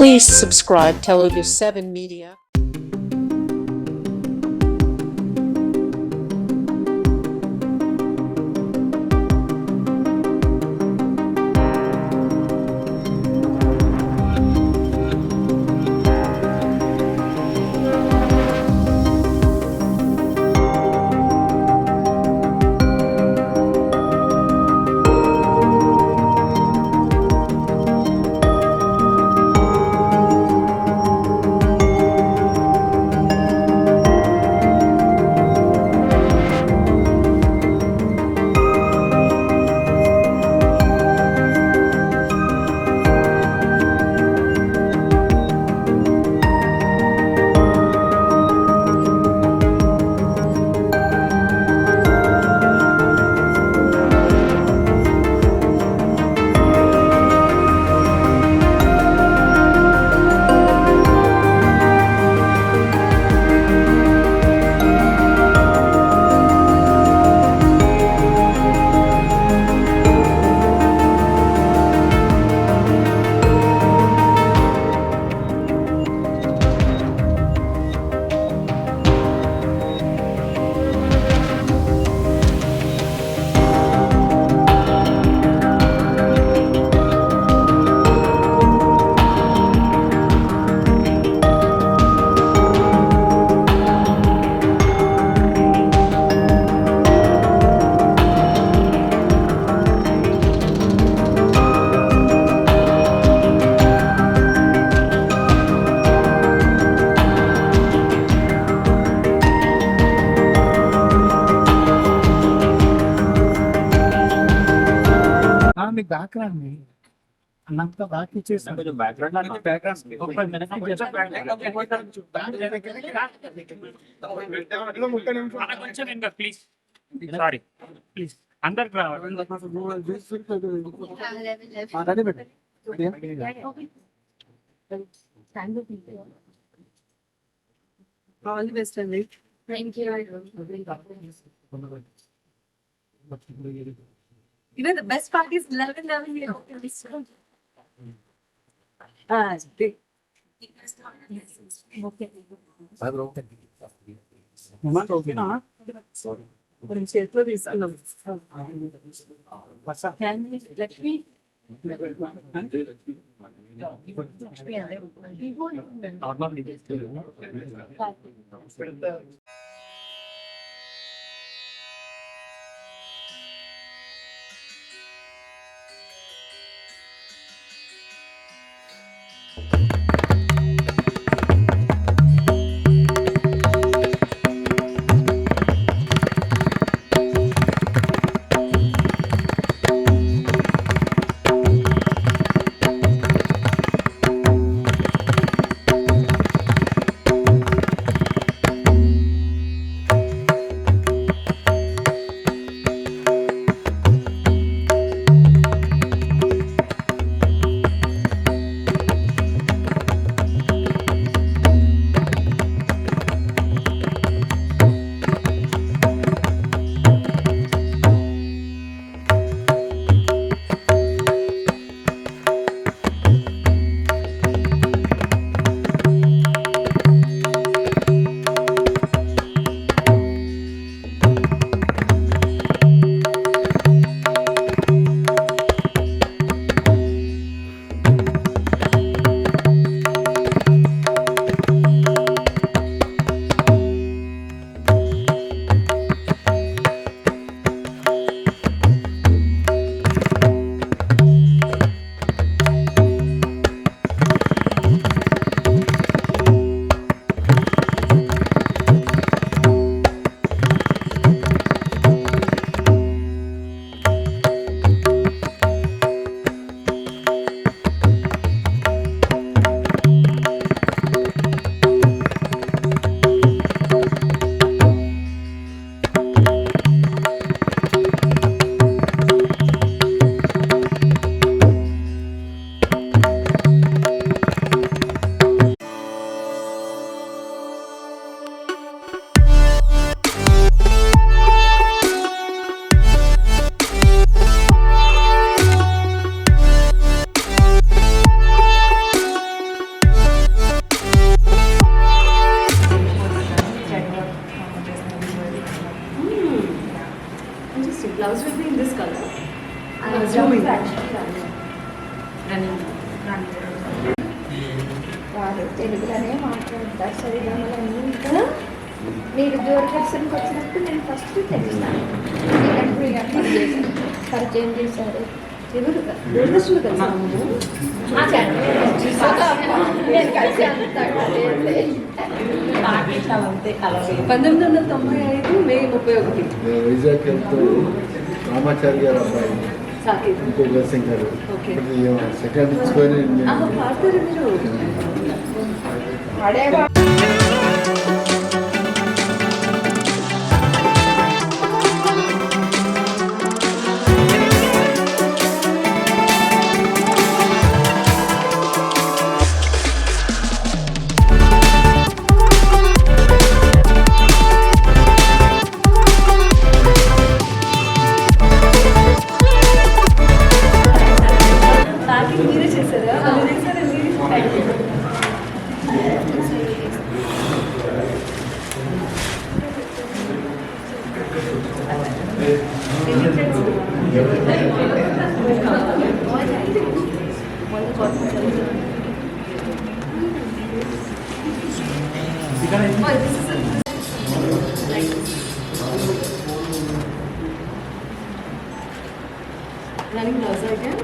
Please subscribe Telugu 7 Media. మీకు background అన్నంత back ఇచ్చేసాను కొంచెం బ్యాక్గ్రౌండ్ ప్లీజ్ సారీ ప్లీజ్ అందరికి ఆల్ ది బెస్ట్ అండి. Thank you. You know the best part is 11 years old. Okay. ఓకేనా కొంచెం చేతిలో తీసుకున్నాం లక్ష్మి వాడు తెలుగులోనే మాట్లాడతారు సరిగా ఇంకా మీరు దూరదర్శన్కి వచ్చినప్పుడు నేను ఫస్ట్ తెలుస్తాను పరిచయం చేశారు ఎవరు దూరదర్శన్ కలిసాము నేను కలిసి అంతే 1995 మే 31 వైజాగ్ వెళ్తూ రామాచారి గారు అబ్బాయి సాకేత్ ఇంకో సింగర్ ఓకే సెకండ్ ఇచ్చుకొని పాడతారు మీరు పాడేవా మీరే చేశారా Running Plaza again?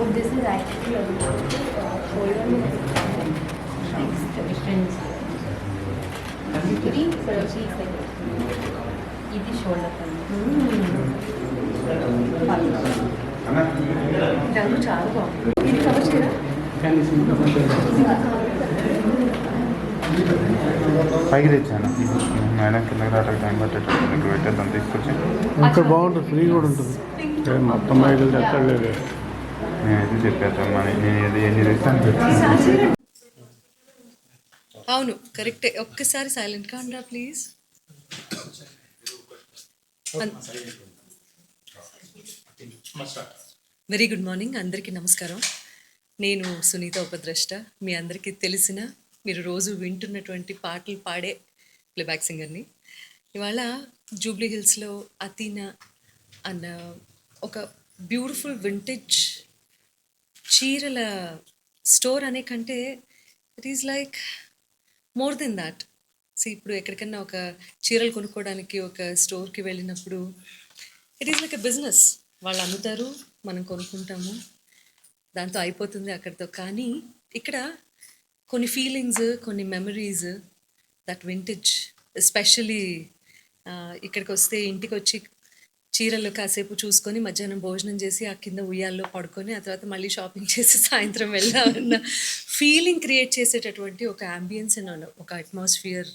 This is actually a shoulder ఇది షోల్డర్ రంగు చాలా బాగుంది ఇది కవర్ చేయరా పైకి తెచ్చాను మేడం కిందకి రావడానికి టైం పట్టేటప్పుడు ఇక్కడ పెట్టేద్దాం తీసుకొచ్చి ఇక్కడ బాగుంటుంది ఫ్రీ కూడా ఉంటుంది మొత్తం మైలు తెచ్చలేదు నేనైతే చెప్పేద్దాం మరి నేను ఇది ఎన్ని తెస్తాను అవును కరెక్టే ఒక్కసారి సైలెంట్గా ఉండరా ప్లీజ్ వెరీ గుడ్ మార్నింగ్ అందరికీ నమస్కారం నేను సునీత ఉపద్రష్ట మీ అందరికీ తెలిసిన మీరు రోజు వింటున్నటువంటి పాటలు పాడే ప్లేబ్యాక్ సింగర్ని ఇవాళ జూబ్లీ హిల్స్లో అతీనా అన్న ఒక బ్యూటిఫుల్ వింటేజ్ చీరల స్టోర్ అనే కంటే it is like more than that ఇప్పుడు ఎక్కడికన్నా ఒక చీరలు కొనుక్కోవడానికి ఒక స్టోర్కి వెళ్ళినప్పుడు it is like a business వాళ్ళు అమ్ముతారు మనం కొనుక్కుంటాము దాంతో అయిపోతుంది అక్కడితో కానీ ఇక్కడ కొన్ని ఫీలింగ్స్ కొన్ని మెమరీస్ దట్ వింటేజ్ ఎస్పెషలీ ఇక్కడికి వస్తే ఇంటికి వచ్చి చీరలు కాసేపు చూసుకొని మధ్యాహ్నం భోజనం చేసి ఆ కింద ఉయ్యాల్లో పడుకొని ఆ తర్వాత మళ్ళీ షాపింగ్ చేసి సాయంత్రం వెళ్ళామన్న ఫీలింగ్ క్రియేట్ చేసేటటువంటి ఒక అంబియన్స్ అండ్ ఒక అట్మాస్ఫియర్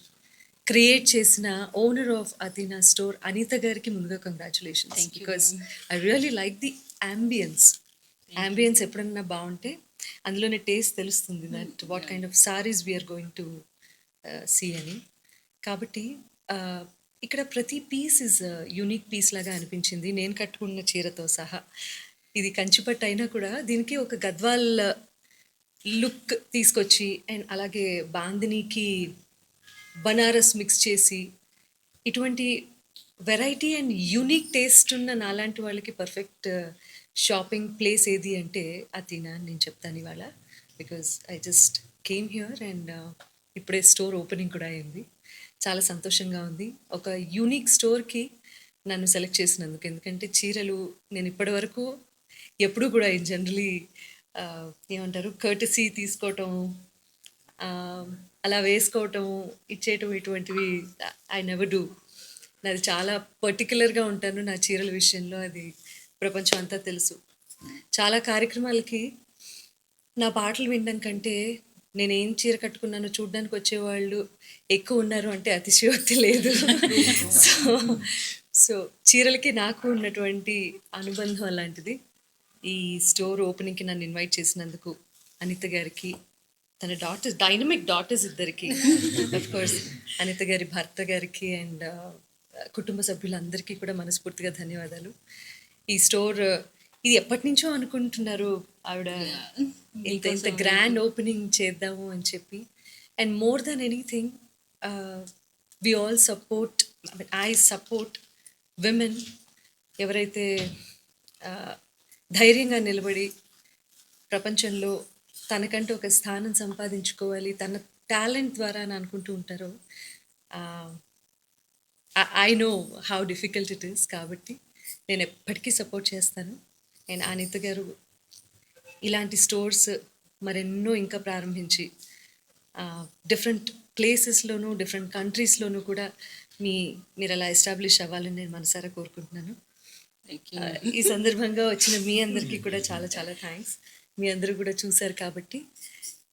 క్రియేట్ చేసిన owner of Athena store Anitha గారికి ముందుగా congratulations because I really like the ambience ఎప్పుడన్నా బాగుంటే అందులోనే టేస్ట్ తెలుస్తుంది that what kind of sarees we are going to see అని కాబట్టి ఇక్కడ ప్రతి పీస్ ఇస్ యూనిక్ పీస్ లాగా అనిపించింది నేను కట్టుకున్న చీరతో సహా ఇది కంచిపట్టు అయినా కూడా దీనికి ఒక గద్వాల్ లుక్ తీసుకొచ్చి అండ్ అలాగే బాందినీకి బనారస్ మిక్స్ చేసి ఇటువంటి వెరైటీ అండ్ యూనిక్ టేస్ట్ ఉన్న నాలాంటి వాళ్ళకి పర్ఫెక్ట్ షాపింగ్ ప్లేస్ ఏది అంటే అతీనా నేను చెప్తాను ఇవాళ because I just came here and ఇప్పుడే స్టోర్ ఓపెనింగ్ కూడా అయింది చాలా సంతోషంగా ఉంది ఒక యూనిక్ స్టోర్కి నన్ను సెలెక్ట్ చేసినందుకు ఎందుకంటే చీరలు నేను ఇప్పటి వరకు ఎప్పుడూ కూడా జనరలీ ఏమంటారు కర్టసీ తీసుకోవటం అలా వేసుకోవటం, ఇచ్చేయటం ఇటువంటివి ఐ నెవర్ డూ. నాది చాలా పర్టిక్యులర్గా ఉంటాను నా చీరల విషయంలో, అది ప్రపంచం అంతా తెలుసు. చాలా కార్యక్రమాలకి నా పాటలు వినడం కంటే నేనేం చీర కట్టుకున్నానో చూడడానికి వచ్చేవాళ్ళు ఎక్కువ ఉన్నారు అంటే అతిశయోక్తి లేదు. సో చీరలకి నాకు ఉన్నటువంటి అనుబంధం అలాంటిది. ఈ స్టోర్ ఓపెనింగ్కి నన్ను ఇన్వైట్ చేసినందుకు అనిత గారికి, తన డాటర్స్, డైనమిక్ డాటర్స్ ఇద్దరికి, అఫ్ కోర్స్ అనిత గారి భర్త గారికి అండ్ కుటుంబ సభ్యులందరికీ కూడా మనస్ఫూర్తిగా ధన్యవాదాలు. ఈ స్టోర్ ఇది ఎప్పటి నుంచో అనుకుంటున్నారు ఆవిడ, ఇంత గ్రాండ్ ఓపెనింగ్ చేద్దాము అని చెప్పి. And more than anything we all support, I support women ఎవరైతే ధైర్యంగా నిలబడి ప్రపంచంలో తనకంటూ ఒక స్థానం సంపాదించుకోవాలి తన టాలెంట్ ద్వారా అని అనుకుంటూ ఉంటారో. I know how difficult it is, కాబట్టి నేను ఎప్పటికీ సపోర్ట్ చేస్తాను. అండ్ అనిత గారు ఇలాంటి స్టోర్స్ మరెన్నో ఇంకా ప్రారంభించి డిఫరెంట్ ప్లేసెస్లోనూ డిఫరెంట్ కంట్రీస్లోనూ కూడా మీరు అలా ఎస్టాబ్లిష్ అవ్వాలని నేను మనసారా కోరుకుంటున్నాను. ఈ సందర్భంగా వచ్చిన మీ అందరికీ కూడా చాలా చాలా థ్యాంక్స్. మీ అందరూ కూడా చూశారు కాబట్టి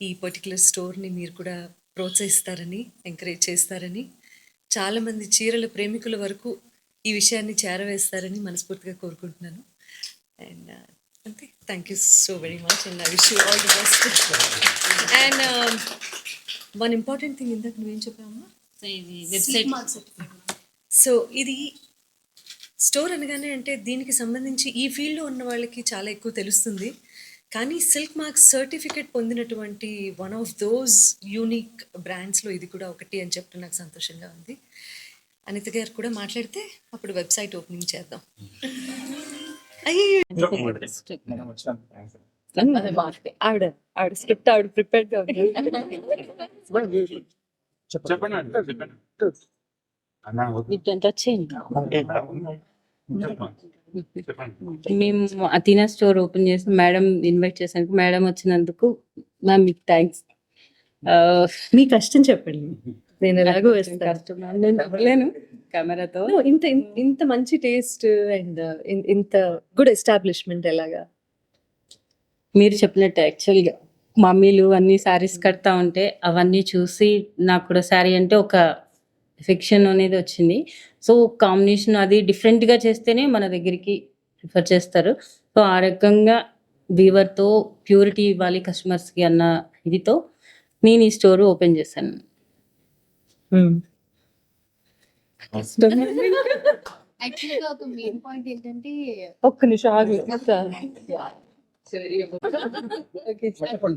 ఈ పర్టికులర్ స్టోర్ని మీరు కూడా ప్రోత్సహిస్తారని, ఎంకరేజ్ చేస్తారని, చాలామంది చీరల ప్రేమికుల వరకు ఈ విషయాన్ని చేరవేస్తారని మనస్ఫూర్తిగా కోరుకుంటున్నాను. అండ్ అంతే, thank you so very much and I wish you all the best. And one important thing, ఇందాక నువ్వేం చెప్పావమ్మా? వెబ్సైట్. సో ఇది స్టోర్ అనగానే అంటే దీనికి సంబంధించి ఈ ఫీల్డ్లో ఉన్న వాళ్ళకి చాలా ఎక్కువ తెలుస్తుంది, కానీ సిల్క్ మార్క్స్ సర్టిఫికేట్ పొందినటువంటి వన్ ఆఫ్ దోస్ యూనిక్ బ్రాండ్స్లో ఇది కూడా ఒకటి అని చెప్పడం నాకు సంతోషంగా ఉంది. అనిత గారు కూడా మాట్లాడితే అప్పుడు వెబ్సైట్ ఓపెనింగ్ చేద్దాం. ఆవిడ స్క్రిప్ట్ ఆవిడ ప్రిపేర్డ్గా ఉంది. మేము అథీనా స్టోర్ ఓపెన్ చేసి మేడం ఇన్వైట్ చేసానికి, మేడం వచ్చినందుకు మ్యామ్ మీకు థ్యాంక్స్. మీ కష్టం చెప్పండి, నేను ఎలాగో కష్టం నేను చెప్పలేను కెమెరాతో. ఇంత మంచి టేస్ట్ అండ్ ఇంత గుడ్ ఎస్టాబ్లిష్మెంట్ ఎలాగా? మీరు చెప్పినట్టు యాక్చువల్గా మమ్మీలు అన్ని శారీస్ కడతా ఉంటే అవన్నీ చూసి నాకు కూడా శారీ అంటే ఒక ఎఫెక్షన్ అనేది వచ్చింది. సో కాంబినేషన్ అది డిఫరెంట్గా చేస్తేనే మన దగ్గరికి ప్రిఫర్ చేస్తారు. సో ఆ రకంగా వీవర్తో ప్యూరిటీ ఇవ్వాలి కస్టమర్స్కి అన్న ఇదితో నేను ఈ స్టోర్ ఓపెన్ చేశాను. యాక్చువల్గా ఒక మెయిన్ పాయింట్ ఏంటంటే, ఒక్క నిమిషం ఆగు.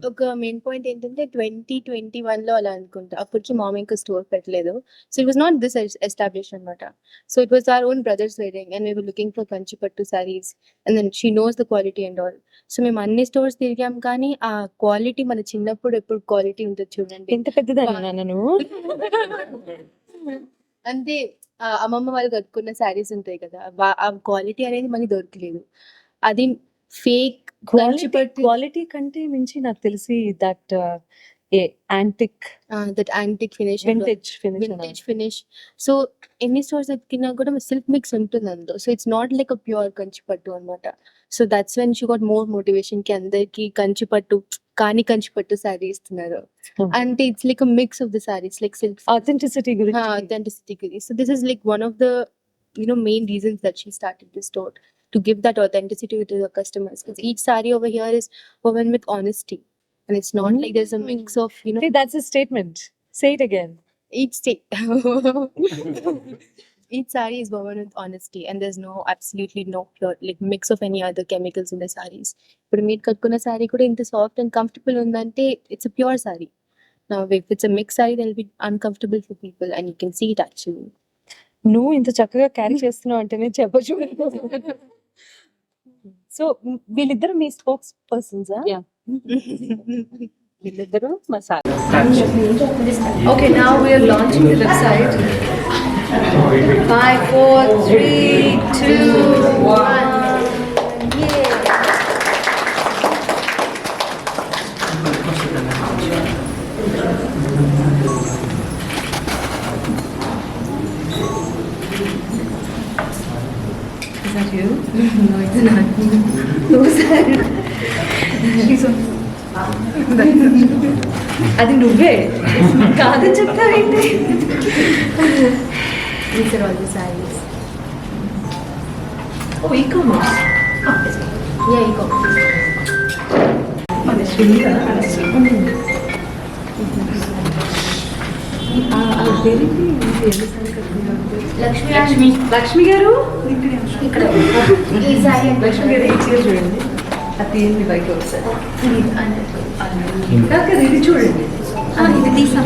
ఒక మెయిన్ పాయింట్ ఏంటంటే 2021లో అలా అనుకుంటా, అప్పటికి మామ ఇంకా స్టోర్ పెట్టలేదు. So it was not this establish అనమాట. So it was our own brothers wedding and we were looking for Kanchipattu saris and then she knows the quality and all. So మేము అన్ని స్టోర్స్ తిరిగాం, కానీ ఆ క్వాలిటీ మన చిన్నప్పుడు ఎప్పుడు క్వాలిటీ ఉంటుంది చూడండి. ఎంత పెద్దదాన్ని నువ్వు అంటే అమ్మమ్మ వాళ్ళు కట్టుకున్న శారీస్ ఉంటాయి కదా, ఆ క్వాలిటీ అనేది మనకి దొరకలేదు. అది ఫేక్ క్వాలిటీ కంటే మించి నాకు తెలిసి that antique finish, vintage finish. So ఎన్ని స్టోర్స్ ఎత్తుకినా కూడా సిల్క్ మిక్స్ ఉంటుంది అందులో. So it's not like a pure Kanchipattu అనమాట. So that's when she got more motivation కి అందరికి కంచిపట్టు కానీ కంచిపట్టు శారీ ఇస్తున్నారు అంటే it's like a mix of the saris, like silk authenticity guరించి. So this is like one of the main reasons that she started this store, to give that authenticity to the customers, because each saree over here is woven with honesty and it's not like there's a mix of See, that's a statement. Say it again. each saree is woven with honesty and there's absolutely no pure like mix of any other chemicals in the sarees. But meet katkuna saree kuda inta soft and comfortable undante it's a pure saree. Now if it's a mixed saree, that'll be uncomfortable for people and you can see it actually. నువ్వు ఇంత చక్కగా carry చేస్తున్నావు అంటేనే చెప్పచ్చు. So వీళ్ళిద్దరు మీ spokes persons? వీళ్ళిద్దరు మా sir. Okay, now we are launching the website. 5, 4, 3, 2, 1. Yay! that you? No, it's not. Those are... అది నువ్వే కాదని చెప్తావేంటి? These are all the sarees. ఓ ఈ-కామర్స్. Yeah, e-commerce. అది శ్రీగా లక్ష్మి గారు ఇక్కడ ఈ saree అంటే లక్ష్మి గారు ఈ చీర చూడండి అది ఏంటి బయట ఒకసారి ఇది అంటే కాదు, ఇది చూడండి ఇది తీసాం.